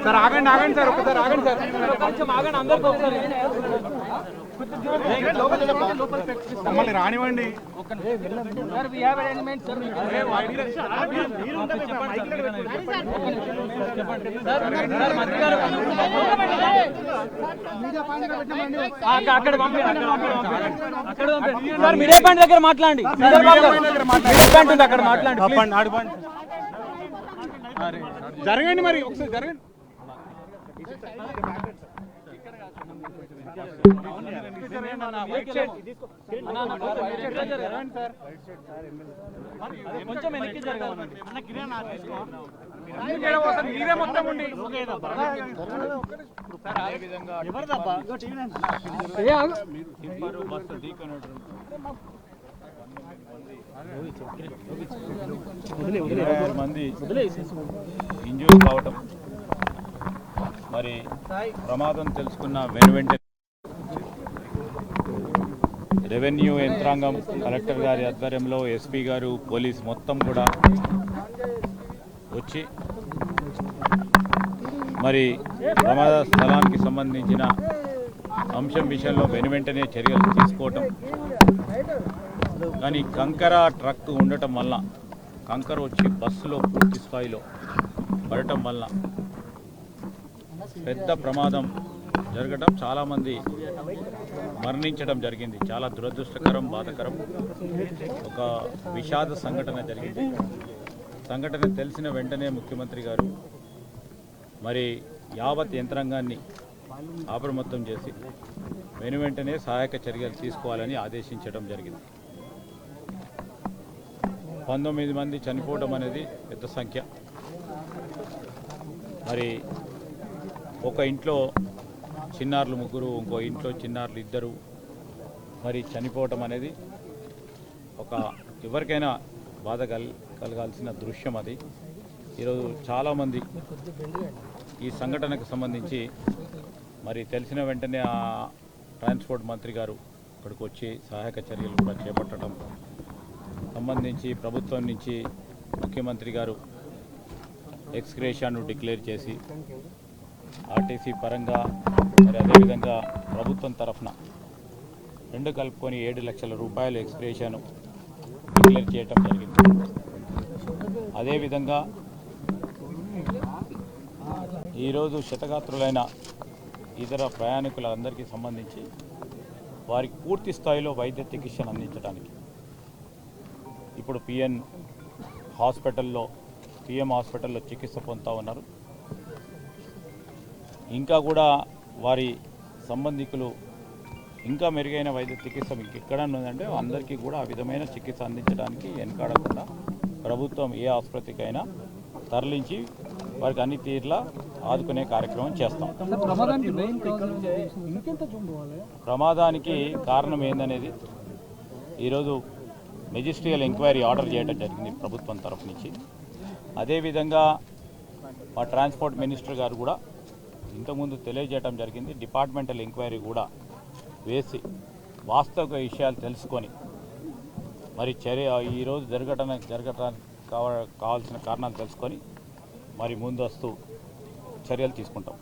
Sir ఆగండి ఆగండి sir ఒకసారి ఆగండి సార్ కొంచెం ఆగండి అందరికీ ఒకసారి మమ్మల్ని రానివ్వండి మీడియా పాయింట్ దగ్గర మాట్లాడండి అక్కడ మాట్లాడండి జరగండి మరి ఒకసారి జరగండి కొంచెం వెనక్కి జరగాలి మీరే మొత్తం ఉండి మంది ఇంజూర్ కావటం మరి ప్రమాదం తెలుసుకున్న వెనువెంటనే రెవెన్యూ యంత్రాంగం కలెక్టర్ గారి ఆధ్వర్యంలో ఎస్పీ గారు పోలీస్ మొత్తం కూడా వచ్చి మరి ప్రమాద స్థలానికి సంబంధించిన అంశం విషయంలో వెనువెంటనే చర్యలు తీసుకోవటం కానీ కంకర ట్రక్ ఉండటం వల్ల కంకర వచ్చి బస్సులో పూర్తి స్థాయిలో పడటం వల్ల పెద్ద ప్రమాదం జరగడం చాలామంది మరణించడం జరిగింది. చాలా దురదృష్టకరం, బాధాకరం. ఒక విషాద సంఘటన జరిగింది. సంఘటన తెలిసిన వెంటనే ముఖ్యమంత్రి గారు మరి యావత్ యంత్రాంగాన్ని అప్రమత్తం చేసి వెనువెంటనే సహాయక చర్యలు తీసుకోవాలని ఆదేశించడం జరిగింది. 19 మంది చనిపోవడం అనేది పెద్ద సంఖ్య. మరి ఒక ఇంట్లో చిన్నారులు 3, ఇంకో ఇంట్లో చిన్నారులు 2 మరి చనిపోవటం అనేది ఒక ఎవరికైనా బాధ కలగాల్సిన దృశ్యం. అది ఈరోజు చాలామంది ఈ సంఘటనకు సంబంధించి మరి తెలిసిన వెంటనే ఆ ట్రాన్స్పోర్ట్ మంత్రి గారు ఇక్కడికి వచ్చి సహాయక చర్యలు కూడా చేపట్టడం సంబంధించి ప్రభుత్వం నుంచి ముఖ్యమంత్రి గారు ఎక్స్గ్రేషన్ను డిక్లేర్ చేసి ఆర్టీసీ పరంగా మరి అదేవిధంగా ప్రభుత్వం తరఫున 2 కలుపుకొని 7 లక్షల రూపాయల ఎక్స్గ్రేషన్ డిక్లేర్ చేయటం జరిగింది. అదేవిధంగా ఈరోజు క్షతగాత్రులైన ఇతర ప్రయాణికులందరికీ సంబంధించి వారికి పూర్తి స్థాయిలో వైద్య చికిత్సను అందించడానికి ఇప్పుడు పిఎం హాస్పిటల్లో చికిత్స పొందుతూ ఉన్నారు. ఇంకా కూడా వారి సంబంధికులు ఇంకా మెరుగైన వైద్య చికిత్స ఇంకెక్కడ ఉందంటే అందరికీ కూడా ఆ విధమైన చికిత్స అందించడానికి వెనకాడకుండా ప్రభుత్వం ఏ ఆసుపత్రికైనా తరలించి వారికి అన్ని తీర్లా ఆదుకునే కార్యక్రమం చేస్తాం. ప్రమాదానికి కారణం ఏందనేది ఈరోజు మెజిస్ట్రియల్ ఎంక్వైరీ ఆర్డర్ చేయడం జరిగింది ప్రభుత్వం తరఫు నుంచి. అదేవిధంగా మా ట్రాన్స్పోర్ట్ మినిస్టర్ గారు కూడా ఇంతకుముందు తెలియజేయడం జరిగింది. డిపార్ట్మెంటల్ ఎంక్వైరీ కూడా వేసి వాస్తవిక విషయాలు తెలుసుకొని మరి ఈరోజు జరగటానికి కావాల్సిన కారణాలు తెలుసుకొని మరి ముందస్తు చర్యలు తీసుకుంటాం.